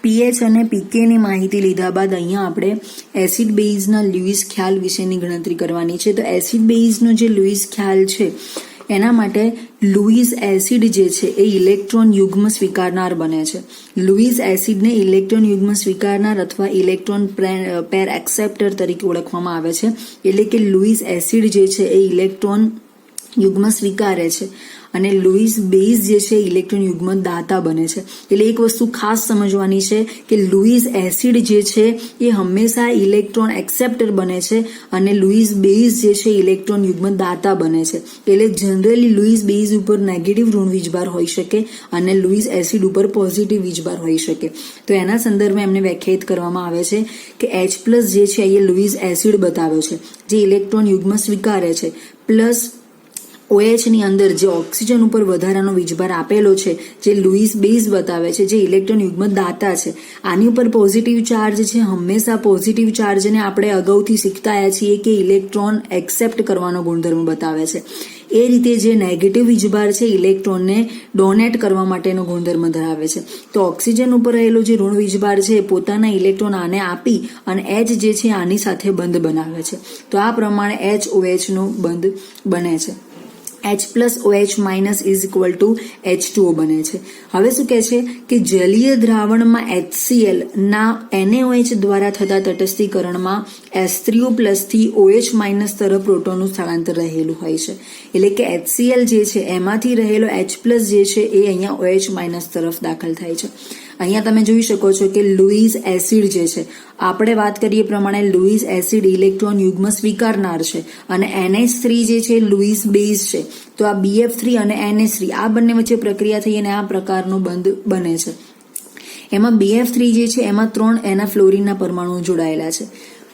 PH અને પીકેની માહિતી લીધા બાદ અહીંયા આપણે એસિડ બેઝના લ્યુઇસ ખ્યાલ વિશેની ગણતરી કરવાની છે. તો એસિડ બેઝનો જે લ્યુઇસ ખ્યાલ છે એના માટે લુઇસ એસિડ જે છે એ ઇલેક્ટ્રોન યુગ્મ સ્વીકારનાર બને છે. લુઇસ એસિડને ઇલેક્ટ્રોન યુગ્મ સ્વીકારનાર અથવા ઇલેક્ટ્રોન પેર એક્સેપ્ટર તરીકે ઓળખવામાં આવે છે. એટલે કે લુઇસ એસિડ જે છે એ ઇલેક્ટ્રોન યુગ્મ સ્વીકારે છે અને લુઇસ બેઝ જે છે ઇલેક્ટ્રોન યુગ્મ દાતા બને છે. એટલે એક વસ્તુ ખાસ સમજવાની છે કે લુઇસ એસિડ જે છે એ હંમેશા ઇલેક્ટ્રોન એક્સેપ્ટર બને છે અને લુઇસ બેઝ જે છે ઇલેક્ટ્રોન યુગ્મ દાતા બને છે. એટલે જનરલી લુઇસ બેઝ ઉપર નેગેટિવ ઋણ વીજભાર હોઈ શકે અને લુઇસ એસિડ ઉપર પોઝિટિવ વીજભાર હોઈ શકે. તો એના સંદર્ભમાં એમને વ્યાખ્યાયિત કરવામાં આવે છે કે H+ જે છે એ લુઇસ એસિડ બતાવ્યો છે જે ઇલેક્ટ્રોન યુગ્મ સ્વીકારે છે, પ્લસ OH ની અંદર જે ઓક્સિજન ઉપર વધારાનો વીજભાર આપેલો છે જે લુઇસ બેઝ બતાવે છે જે ઇલેક્ટ્રોન યુગ્મ દાતા છે. આની ઉપર પોઝિટિવ ચાર્જ છે. હંમેશા પોઝિટિવ ચાર્જને આપણે અગાઉથી શીખતા આવ્યા છીએ કે ઇલેક્ટ્રોન એક્સેપ્ટ કરવાનો ગુણધર્મ બતાવે છે. એ રીતે જે નેગેટિવ વીજભાર છે ઇલેક્ટ્રોનને ડોનેટ કરવા માટેનો ગુણધર્મ ધરાવે છે. તો ઓક્સિજન ઉપર રહેલો જે ઋણ વીજભાર છે પોતાના ઇલેક્ટ્રોન આને આપી અને H જે છે આની સાથે બંધ બનાવે છે. તો આ પ્રમાણે HOH નો બંધ બને છે. H+OH- is equal to H2O બને છે. હવે શું કહે છે કે જલીય દ્રાવણમાં HCl ના NaOH દ્વારા થતા તટસ્થીકરણમાં H3O+ થી OH- તરફ પ્રોટોનનું સ્થળાંતર રહેલું હોય છે. એટલે કે HCl જે છે એમાંથી રહેલો H+ જે છે એ અહીંયા OH- તરફ દાખલ થાય છે. અહીંયા તમે જોઈ શકો છો કે લુઇસ એસિડ જે છે આપણે વાત કરીએ પ્રમાણે લુઇસ એસિડ ઇલેક્ટ્રોન યુગ્મ સ્વીકારનાર છે અને NH3 જે છે લુઇસ બેઝ છે. તો આ BF3 અને NH3 આ બંને વચ્ચે પ્રક્રિયા થઈ અને આ પ્રકારનો બંધ બને છે. એમાં BF3 જે છે એમાં 3 એના ફ્લોરિનના પરમાણુ જોડાયેલા છે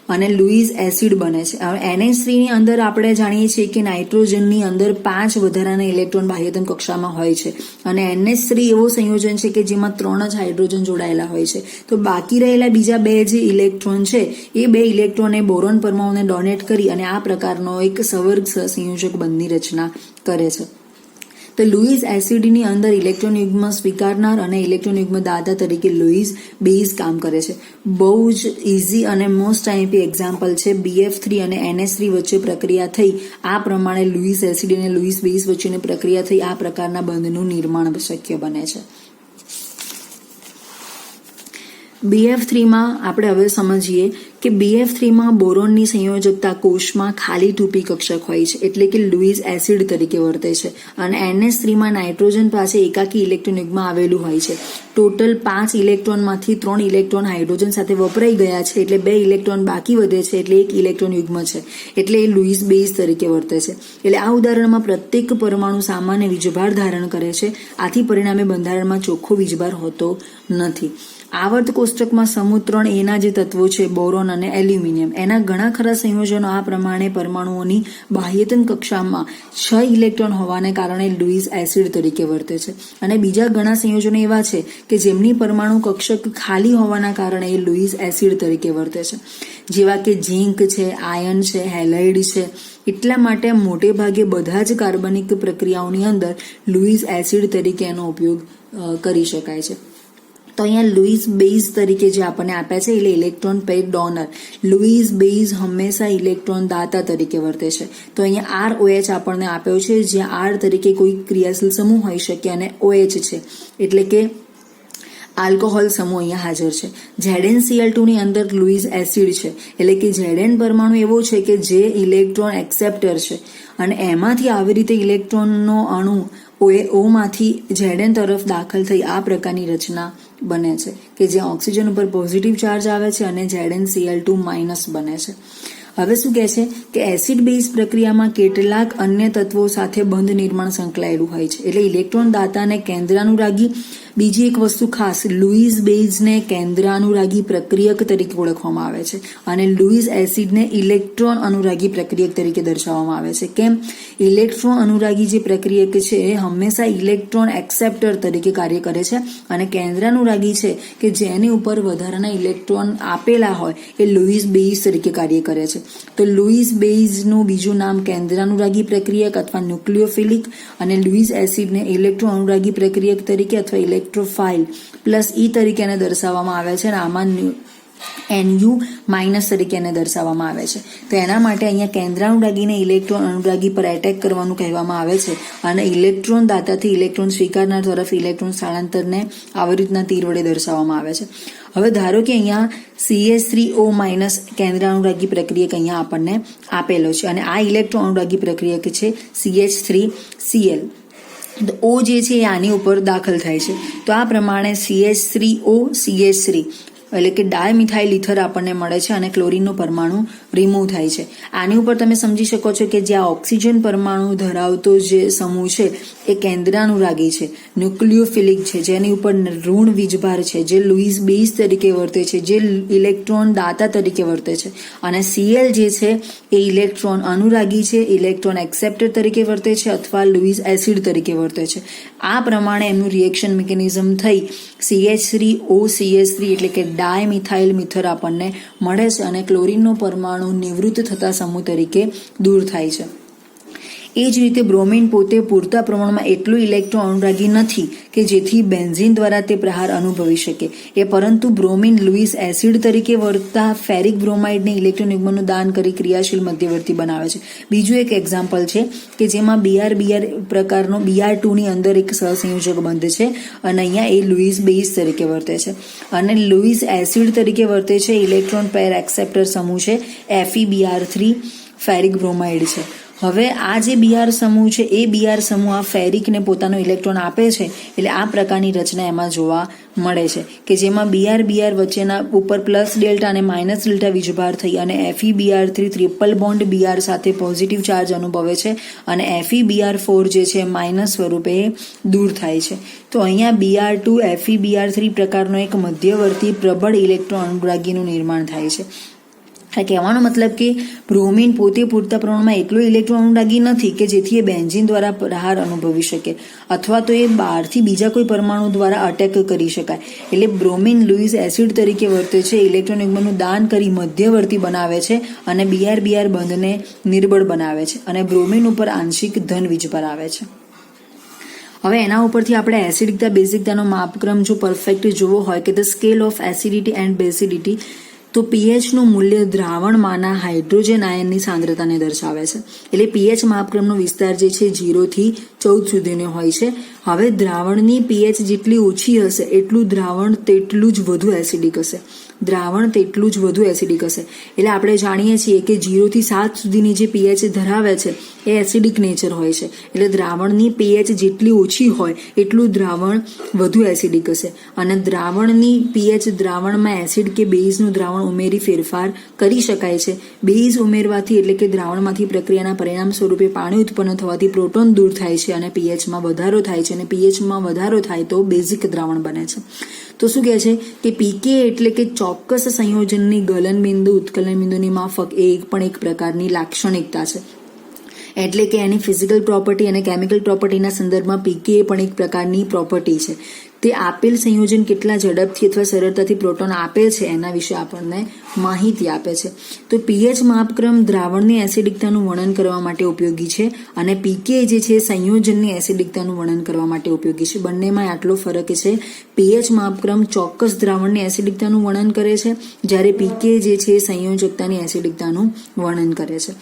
અને લુઇસ એસિડ બને છે. હવે NH3 ની અંદર આપણે જાણીએ છીએ કે નાઇટ્રોજનની અંદર 5 વધારાના ઇલેક્ટ્રોન બાહ્યતમ કક્ષામાં હોય છે અને NH3 એવો સંયોજન છે કે જેમાં 3 જ હાઇડ્રોજન જોડાયેલા હોય છે. તો બાકી રહેલા બીજા 2 જે ઇલેક્ટ્રોન છે એ 2 ઇલેક્ટ્રોને બોરોન પરમાણુને ડોનેટ કરી અને આ પ્રકારનો એક સવર્ગ સંયોજક બંધની રચના કરે છે. તો લુઇસ એસિડની અંદર ઇલેક્ટ્રોન યુગ્મ સ્વીકારનાર અને ઇલેક્ટ્રોન યુગ્મ દાતા તરીકે લુઇસ બેઝ કામ કરે છે. બહુ જ ઇઝી અને મોસ્ટ આઈએમપી એક્ઝામ્પલ છે. BF3 અને NH3 વચ્ચે પ્રક્રિયા થઈ આ પ્રમાણે લુઇસ એસિડ અને લુઇસ બેઝ વચ્ચેની પ્રક્રિયા થઈ આ પ્રકારના બંધનું નિર્માણ શક્ય બને છે. BF3 માં આપણે હવે સમજીએ કે BF3 માં બોરોનની સંયોજકતા કોષમાં ખાલી 2p કક્ષક હોય છે એટલે કે લુઇસ એસિડ તરીકે વર્તે છે અને NH3 માં નાઇટ્રોજન પાસે એકાકી ઇલેક્ટ્રોન યુગ્મ આવેલું હોય છે. ટોટલ 5 ઇલેક્ટ્રોનમાંથી 3 ઇલેક્ટ્રોન હાઇડ્રોજન સાથે વપરાઈ ગયા છે એટલે 2 ઇલેક્ટ્રોન બાકી વધે છે એટલે 1 ઇલેક્ટ્રોન યુગ્મ છે એટલે એ લુઇસ બેઝ તરીકે વર્તે છે. એટલે આ ઉદાહરણમાં પ્રત્યેક પરમાણુ સામાન્ય વીજભાર ધારણ કરે છે. આથી પરિણામે બંધારણમાં ચોખ્ખો વીજભાર હોતો નથી. આવર્ત કોષ્ટકમાં સમૂહ 3A ના જે તત્વો છે બોરોન અને એલ્યુમિનિયમ એના ઘણા ખરા સંયોજનો આ પ્રમાણે પરમાણુઓની બાહ્યતમ કક્ષામાં 6 ઇલેક્ટ્રોન હોવાને કારણે લુઇસ એસિડ તરીકે વર્તે છે અને બીજા ઘણા સંયોજનો એવા છે કે જેમની પરમાણુ કક્ષક ખાલી હોવાના કારણે એ લુઇસ એસિડ તરીકે વર્તે છે. જેવા કે ઝિંક છે, આયર્ન છે, હેલાઇડ છે. એટલા માટે મોટે ભાગે બધા જ કાર્બનિક પ્રક્રિયાઓની અંદર લુઇસ એસિડ તરીકે એનો ઉપયોગ કરી શકાય છે. તો અહીંયા લુઇસ બેઝ તરીકે જે આપણને આપ્યા છે એટલે electron pair donor. Louis base હંમેશા ઇલેક્ટ્રોન દાતા તરીકે વર્તે છે. તો અહીંયા ROH આપણને આપ્યો છે જ્યાં R તરીકે કોઈ ક્રિયાશીલ સમૂહ હોઈ શકે અને OH છે એટલે કે આલ્કોહોલ સમૂહ અહીંયા હાજર છે. ZnCl2 ની અંદર લુઇસ એસિડ છે એટલે કે Zn પરમાણુ એવો છે કે જે ઇલેક્ટ્રોન એક્સેપ્ટર છે અને એમાંથી આવી રીતે ઇલેક્ટ્રોનનો અણુ O માંથી Zn તરફ દાખલ થઈ આ પ્રકારની રચના બને છે કે જ્યાં ઓક્સિજન ઉપર પોઝિટિવ ચાર્જ આવે છે અને ZnCl2- બને છે. હવે શું કહે છે કે એસિડ બેઝ પ્રક્રિયામાં કેટલાક અન્ય તત્વો સાથે બંધ નિર્માણ સંકળાયેલું હોય છે એટલે ઇલેક્ટ્રોન દાતાને કેન્દ્રાનુરાગી. બીજી એક વસ્તુ ખાસ, લુઇસ બેઝને કેન્દ્રાનુરાગી પ્રક્રિયક તરીકે ઓળખવામાં આવે છે અને લુઇસ એસિડને ઇલેક્ટ્રોન અનુરાગી પ્રક્રિયક તરીકે દર્શાવવામાં આવે છે. કેમ? ઇલેક્ટ્રોન અનુરાગી જે પ્રક્રિયક છે એ હંમેશા ઇલેક્ટ્રોન એક્સેપ્ટર તરીકે કાર્ય કરે છે અને કેન્દ્રાનુરાગી છે કે જેની ઉપર વધારાના ઇલેક્ટ્રોન આપેલા હોય એ લુઇસ બેઝ તરીકે કાર્ય કરે છે. તો લુઇસ બેઝનું બીજું નામ કેન્દ્રાનુરાગી પ્રક્રિયક અથવા ન્યુક્લિયોફિલિક અને લુઇસ એસિડને ઇલેક્ટ્રોન અનુરાગી પ્રક્રિયક તરીકે અથવા ઇલેક્ટ્રોફાઇલ પ્લસ ઈ તરીકે એને દર્શાવવામાં આવે છે અને આમાં NU માઇનસ તરીકે એને દર્શાવવામાં આવે છે. તો એના માટે અહીંયા કેન્દ્રાનુરાગીને ઇલેક્ટ્રોન અનુરાગી પર એટેક કરવાનું કહેવામાં આવે છે અને ઇલેક્ટ્રોન દાતાથી ઇલેક્ટ્રોન સ્વીકારનાર તરફ ઇલેક્ટ્રોન સ્થળાંતરને આવી રીતના તીર વડે દર્શાવવામાં આવે છે. હવે ધારો કે અહીંયા CH3O માઇનસ કેન્દ્રાનુરાગી પ્રક્રિયક અહીંયા આપણને આપેલો છે અને આ ઇલેક્ટ્રોન અનુરાગી પ્રક્રિયક છે CH3Cl. O જે છે એ આની ઉપર દાખલ થાય છે. તો આ પ્રમાણે CH3O CH3 એટલે કે ડાયમિથાઇલ ઇથર આપણને મળે છે અને ક્લોરીનનો પરમાણુ રિમૂવ થાય છે. આની ઉપર તમે સમજી શકો છો કે જે આ ઓક્સિજન પરમાણુ ધરાવતો જે સમૂહ છે એ કેન્દ્રાનુરાગી છે, ન્યુક્લિયોફિલિક છે, જેની ઉપર ઋણ વીજભાર છે, જે લુઈસ બેઝ તરીકે વર્તે છે, જે ઇલેક્ટ્રોન દાતા તરીકે વર્તે છે, અને Cl જે છે એ ઇલેક્ટ્રોન અનુરાગી છે, ઇલેક્ટ્રોન એક્સેપ્ટર તરીકે વર્તે છે અથવા લુઈસ એસિડ તરીકે વર્તે છે. આ પ્રમાણે એમનું રિએક્શન મિકેનિઝમ થઈ CH3O CH3 એટલે કે ડાયમિથાઇલ મિથર આપણને મળે છે અને ક્લોરીનનો પરમાણુ નિવૃત્ત થતા સમૂહ તરીકે દૂર થાય છે. એ જ રીતે બ્રોમિન પોતે પૂરતા પ્રમાણમાં એટલું ઇલેક્ટ્રોન અનુરાગી નથી કે જેથી બેન્ઝીન દ્વારા તે પ્રહાર અનુભવી શકે એ, પરંતુ બ્રોમિન લુઈસ એસિડ તરીકે વર્તતા ફેરિક બ્રોમાઇડને ઇલેક્ટ્રોન યુગ્મનું દાન કરી ક્રિયાશીલ મધ્યવર્તી બનાવે છે. બીજું એક એક્ઝામ્પલ છે કે જેમાં Br પ્રકારનો Br2 ની અંદર એક સહસંયોજક બંધ છે અને અહીંયા એ લુઈસ બેઝ તરીકે વર્તે છે અને લુઈસ એસિડ તરીકે વર્તે છે ઇલેક્ટ્રોન પેર એક્સેપ્ટર સમૂહ છે FeBr3 ફેરિક બ્રોમાઇડ છે. હવે આ જે Br સમૂહ છે એ Br સમૂહ આ ફેરિકને પોતાનો ઇલેક્ટ્રોન આપે છે એટલે આ પ્રકારની રચના એમાં જોવા મળે છે કે જેમાં Br વચ્ચેના ઉપર પ્લસ ડેલ્ટા અને માઇનસ ડેલ્ટા વીજભાર થઈ અને FeBr3 ટ્રિપલ બોન્ડ Br સાથે પોઝિટિવ ચાર્જ અનુભવે છે અને FeBr4 જે છે માઇનસ સ્વરૂપે દૂર થાય છે. તો અહીંયા Br2 FeBr3 પ્રકારનો એક મધ્યવર્તી પ્રબળ ઇલેક્ટ્રોન અનુરાગીનું નિર્માણ થાય છે. કહેવાનો મતલબ કે બ્રોમિન પોતે પૂરતા પ્રમાણમાં એટલું ઇલેક્ટ્રોન અનુરાગી નથી કે જેથી એ બેન્ઝીન દ્વારા પ્રહાર અનુભવી શકે અથવા તો એ બહારથી બીજા કોઈ પરમાણુ દ્વારા અટેક કરી શકાય. એટલે બ્રોમિન લુઈસ એસિડ તરીકે વર્તે છે, ઇલેક્ટ્રોન યુગ્મનું દાન કરી મધ્યવર્તી બનાવે છે અને Br બંધને નિર્બળ બનાવે છે અને બ્રોમિન ઉપર આંશિક ધન વીજભાર આવે છે. હવે એના ઉપરથી આપણે એસિડિકતા બેઝિકતાનો માપક્રમ જો પરફેક્ટ જોવો હોય કે the scale of acidity and basicity, તો pH નું મૂલ્ય દ્રાવણમાંના હાઇડ્રોજન આયનની સાંદ્રતાને દર્શાવે છે. એટલે pH માપક્રમનો વિસ્તાર જે છે 0 થી 14 સુધીનો હોય છે. હવે દ્રાવણની pH જેટલી ઓછી હશે એટલું દ્રાવણ તેટલું જ વધુ એસિડિક હશે. એટલે આપણે જાણીએ છીએ કે 0 થી 7 સુધીની જે pH ધરાવે છે એ એસિડિક નેચર હોય છે. એટલે દ્રાવણની pH જેટલી ઓછી હોય એટલું દ્રાવણ વધુ એસિડિક હશે અને દ્રાવણની pH દ્રાવણમાં એસિડ કે બેઝનું દ્રાવણ ઉમેરી ફેરફાર કરી શકાય છે. બેઝ ઉમેરવાથી એટલે કે દ્રાવણમાંથી પ્રક્રિયાના પરિણામ સ્વરૂપે પાણી ઉત્પન્ન થવાથી પ્રોટોન દૂર થાય છે અને પીએચમાં વધારો થાય છે અને પીએચમાં વધારો થાય તો બેઝિક દ્રાવણ બને છે. તો શું કહે છે કે પીકે એટલે કે ચોક્કસ સંયોજનની ગલન બિંદુ ઉત્કલન બિંદુની માફક એ પણ એક પ્રકારની લાક્ષણિકતા છે. એટલે કે એની ફિઝિકલ પ્રોપર્ટી અને કેમિકલ પ્રોપર્ટીના સંદર્ભમાં પીકે પણ એક પ્રકારની પ્રોપર્ટી છે. તે આપેલ સંયોજન કેટલા ઝડપથી અથવા સરળતાથી પ્રોટોન આપે છે એના વિશે આપણને માહિતી આપે છે. તો પીએચ માપક્રમ દ્રાવણની એસિડિકતાનું વર્ણન કરવા માટે ઉપયોગી છે અને પીકે જે છે સંયોજનની એસિડિકતાનું વર્ણન કરવા માટે ઉપયોગી છે. બંનેમાં આટલો ફરક છે. પીએચ માપક્રમ ચોક્કસ દ્રાવણની એસિડિકતાનું વર્ણન કરે છે, જ્યારે પીકે જે છે સંયોજકતાની એસિડિકતાનું વર્ણન કરે છે.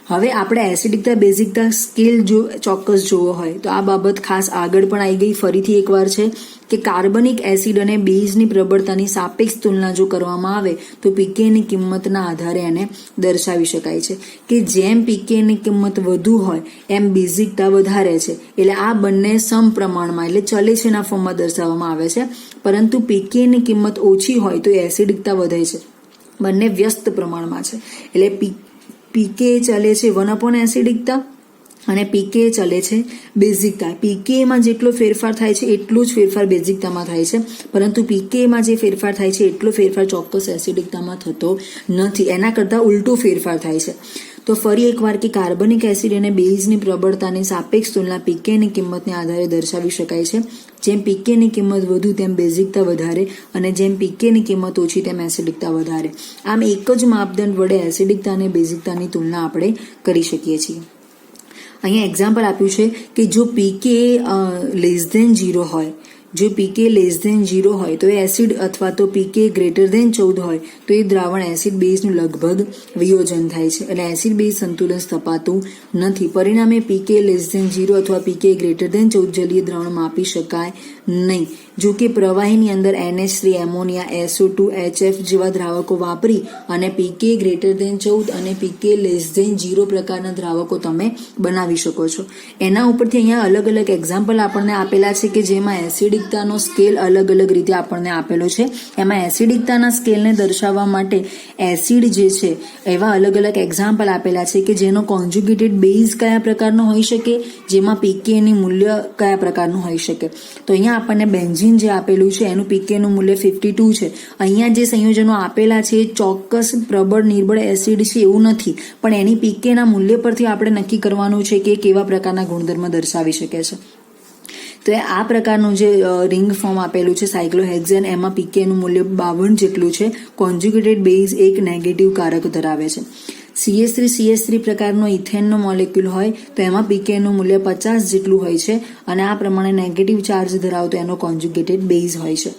હવે આપણે એસિડિકતા બેઝિકતા સ્કેલ જો ચોક્કસ જોવો હોય તો આ બાબત ખાસ આગળ પણ આવી ગઈ. ફરીથી એકવાર છે કે કાર્બનિક એસિડ અને બેઝની પ્રબળતાની સાપેક્ષ તુલના જો કરવામાં આવે તો પીકેની કિંમતના આધારે એને દર્શાવી શકાય છે કે જેમ પીકેની કિંમત વધુ હોય એમ બેઝિકતા વધારે છે. એટલે આ બંને સમપ્રમાણમાં એટલે ચલે છેના ફોર્મમાં દર્શાવવામાં આવે છે, પરંતુ પીકેની કિંમત ઓછી હોય તો એસિડિકતા વધે છે. બંને વ્યસ્ત પ્રમાણમાં છે. એટલે પીકે ચલે છે 1 એસિડિકતા અને પીકે ચલે છે બેઝિકતા. પીકેમાં જેટલો ફેરફાર થાય છે એટલો જ ફેરફાર બેઝિકતામાં થાય છે, પરંતુ પીકેમાં જે ફેરફાર થાય છે એટલો ફેરફાર ચોક્કસ એસિડિકતામાં થતો નથી. એના કરતાં ઉલટો ફેરફાર થાય છે. તો ફરી એકવાર કે કાર્બનિક એસિડ અને બેઝની પ્રબળતાની સાપેક્ષ તુલના પીકેની કિંમતને આધારે દર્શાવી શકાય છે. જેમ પીકેની કિંમત વધુ તેમ બેઝિકતા વધારે અને જેમ પીકેની કિંમત ઓછી તેમ એસિડિકતા વધારે. આમ એક જ માપદંડ વડે એસિડિકતા અને બેઝિકતાની તુલના આપણે કરી શકીએ છીએ. અહીંયા એક્ઝામ્પલ આપ્યું છે કે જો પીકે લેસ ધેન 0 હોય જો પીકે લેસ ધેન 0 હોય તો એ એસિડ અથવા તો પીકે ગ્રેટર ધેન 14 હોય તો એ દ્રાવણ એસિડ બેઝનું લગભગ વિયોજન થાય છે, એટલે એસિડ બેઝ સંતુલન સ્થપાતું નથી. પરિણામે પીકે લેસ ધેન 0 અથવા પીકે ગ્રેટર ધેન 14 જલીય દ્રાવણ માપી શકાય નહીં. જો કે પ્રવાહીની અંદર NH3, એમોનિયા, SO2, HF જેવા દ્રાવકો વાપરી અને પીકે ગ્રેટર ધેન 14 અને પીકે લેસ ધેન 0 પ્રકારના દ્રાવકો તમે બનાવી શકો છો. એના ઉપરથી અહીંયા અલગ અલગ એક્ઝામ્પલ આપણને આપેલા છે કે જેમાં એસિડિકતાનો સ્કેલ અલગ અલગ રીતે આપણને આપેલો છે. એમાં એસિડિકતાના સ્કેલને દર્શાવવા માટે એસિડ જે છે એવા અલગ અલગ એક્ઝામ્પલ આપેલા છે કે જેનો કોન્જ્યુગેટેડ બેઝ કયા પ્રકારનો હોઈ શકે, જેમાં પીકેની મૂલ્ય કયા પ્રકારનું હોઈ શકે. તો અહીંયા આપણને બેન્ઝીન જે આપેલું છે એનું પીકેનું મૂલ્ય 52 છે. અહીંયા જે સંયોજનો આપેલા છે એ ચોક્કસ પ્રબળ નિર્બળ એસિડ છે એવું નથી, પણ એની પીકેના મૂલ્ય પરથી આપણે નક્કી કરવાનું છે કે કેવા પ્રકારના ગુણધર્મ દર્શાવી શકે છે. તો આ પ્રકારનું જે રિંગ ફોર્મ આપેલું છે સાયક્લોહેક્ઝેન, એમાં પીકેનું મૂલ્ય 52 જેટલું છે. કોન્જ્યુગેટેડ બેઝ એક નેગેટિવ કારક ધરાવે છે. CH3 પ્રકારનો ઇથેનનો મોલેક્યુલ હોય તો એમાં પીકેનું મૂલ્ય 50 જેટલું હોય છે અને આ પ્રમાણે નેગેટિવ ચાર્જ ધરાવતો એનો કોન્જ્યુગેટેડ બેઝ હોય છે.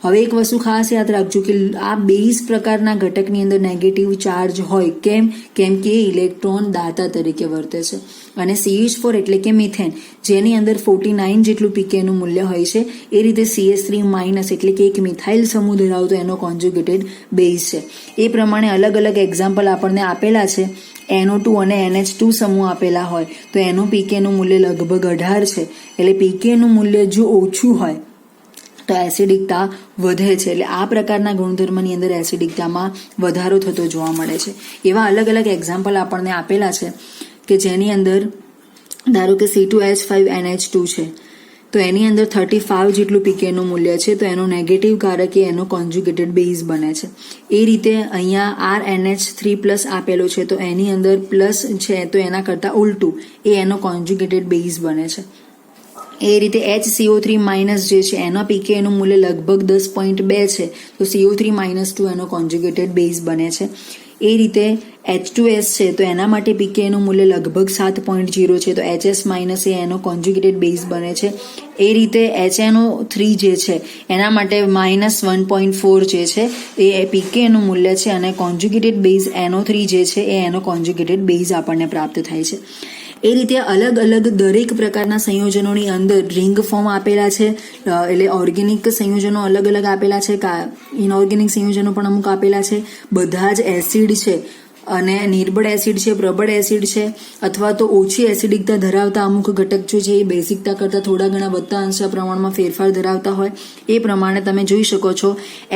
હવે એક વસ્તુ ખાસ યાદ રાખજો કે આ બેઝ પ્રકારના ઘટકની અંદર નેગેટિવ ચાર્જ હોય. કેમ કે ઇલેક્ટ્રોન દાતા તરીકે વર્તે છે. અને CH4 એટલે કે મિથેન, જેની અંદર 49 જેટલું પીકેનું મૂલ્ય હોય છે, એ રીતે CH3- એટલે કે એક મિથાઇલ સમૂહ ધરાવતો એનો કોન્જ્યુગેટેડ બેઝ છે. એ પ્રમાણે અલગ અલગ એક્ઝામ્પલ આપણને આપેલા છે. NO2 અને NH2 સમૂહ આપેલા હોય તો એનું પીકેનું મૂલ્ય લગભગ 18 છે. એટલે પીકેનું મૂલ્ય જો ઓછું હોય તો એસિડિકતા વધે છે. એટલે આ પ્રકારના ગુણધર્મની અંદર એસિડિકતામાં વધારો થતો જોવા મળે છે. એવા અલગ અલગ એક્ઝામ્પલ આપણને આપેલા છે કે જેની અંદર ધારો કે C2H5NH2 છે તો એની અંદર 35 જેટલું પીકેનું મૂલ્ય છે, તો એનો નેગેટિવ કારક એનો કોન્જ્યુગેટેડ બેઝ બને છે. એ રીતે અહીંયા RNH3+ આપેલો છે તો એની અંદર પ્લસ છે તો એના કરતાં ઉલટું એ એનો કોન્જ્યુગેટેડ બેઝ બને છે. એ રીતે HCO3- જે છે એના પીકેનું મૂલ્ય લગભગ 10.2 છે તો CO3-2 એનો કોન્જ્યુગેટેડ બેઝ બને છે. એ રીતે H2S છે તો એના માટે પીકેનું મૂલ્ય લગભગ 7.0 છે તો HS- એ એનો કોન્જ્યુગેટેડ બેઝ બને છે. એ રીતે HNO3 જે છે એના માટે -1.4 જે છે એ પીકેનું મૂલ્ય છે અને કોન્જ્યુગેટેડ બેઝ NO3 જે છે એ એનો કોન્જ્યુગેટેડ બેઝ આપણને પ્રાપ્ત થાય છે. એ રીતે અલગ અલગ દરેક પ્રકારના સંયોજનોની અંદર રિંગ ફોર્મ આપેલા છે. એટલે ઓર્ગેનિક સંયોજનો અલગ અલગ આપેલા છે, ઇનઓર્ગેનિક સંયોજનો પણ અમુક આપેલા છે. બધા જ એસિડ છે અને નિર્બળ એસિડ છે, પ્રબળ એસિડ છે, અથવા તો ઓછી એસિડિકતા ધરાવતા અમુક ઘટક છે એ બેઝિકતા કરતાં થોડા ઘણા વધતા અંશ પ્રમાણમાં ફેરફાર ધરાવતા હોય. એ પ્રમાણે તમે જોઈ શકો છો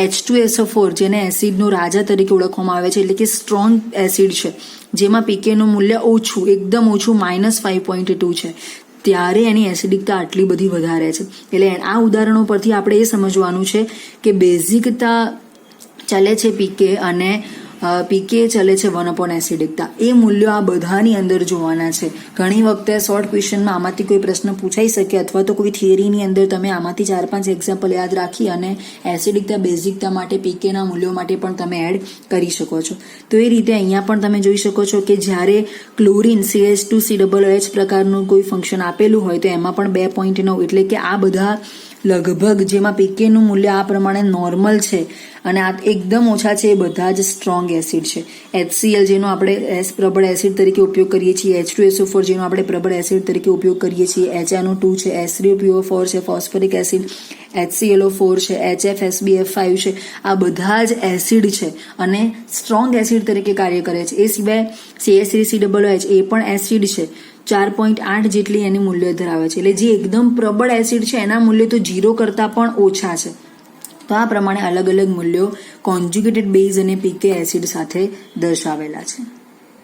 H2SO4 જેને એસિડનો રાજા તરીકે ઓળખવામાં આવે છે, એટલે કે સ્ટ્રોંગ એસિડ છે જેમાં પીકેનું મૂલ્ય ઓછું, એકદમ ઓછું -5.2 છે, ત્યારે એની એસિડિકતા આટલી બધી વધારે છે. એટલે આ ઉદાહરણો પરથી આપણે એ સમજવાનું છે કે બેઝિકતા ચાલે છે પીકે અને પીકે ચલે છે 1 એસિડિકતા. એ મૂલ્યો આ બધાની અંદર જોવાના છે. ઘણી વખતે શોર્ટ ક્વેશ્ચનમાં આમાંથી કોઈ પ્રશ્ન પૂછાઈ શકે અથવા તો કોઈ થિયરીની અંદર તમે આમાંથી 4-5 એક્ઝામ્પલ યાદ રાખી અને એસિડિકતા બેઝિકતા માટે પીકેના મૂલ્યો માટે પણ તમે એડ કરી શકો છો. તો એ રીતે અહીંયા પણ તમે જોઈ શકો છો કે જ્યારે ક્લોરીન CH2COOH પ્રકારનું કોઈ ફંક્શન આપેલું હોય તો એમાં પણ 2.9 એટલે કે આ બધા લગભગ જેમાં પીકેનું મૂલ્ય આ પ્રમાણે નોર્મલ છે અને આ એકદમ ઓછા છે એ બધા જ સ્ટ્રોંગ એસિડ છે. HCl જેનો આપણે પ્રબળ એસિડ તરીકે ઉપયોગ કરીએ છીએ, H2SO4 જેનો આપણે પ્રબળ એસિડ તરીકે ઉપયોગ કરીએ છીએ, HNO2 છે, H3PO4 છે, ફોસ્ફરિક એસિડ, HClO4 છે, HFSBF5 છે, આ બધા જ એસિડ છે અને સ્ટ્રોંગ એસિડ તરીકે કાર્ય કરે છે. એ સિવાય CH3COOH એ પણ એસિડ છે, 4.8 જેટલી એની મૂલ્ય ધરાવે છે. એટલે જે એકદમ પ્રબળ એસિડ છે એના મૂલ્ય તો 0 કરતાં પણ ઓછા છે. તો આ પ્રમાણે અલગ અલગ મૂલ્યો કોન્જ્યુગેટેડ બેઝ અને પીકે એસિડ સાથે દર્શાવેલા છે.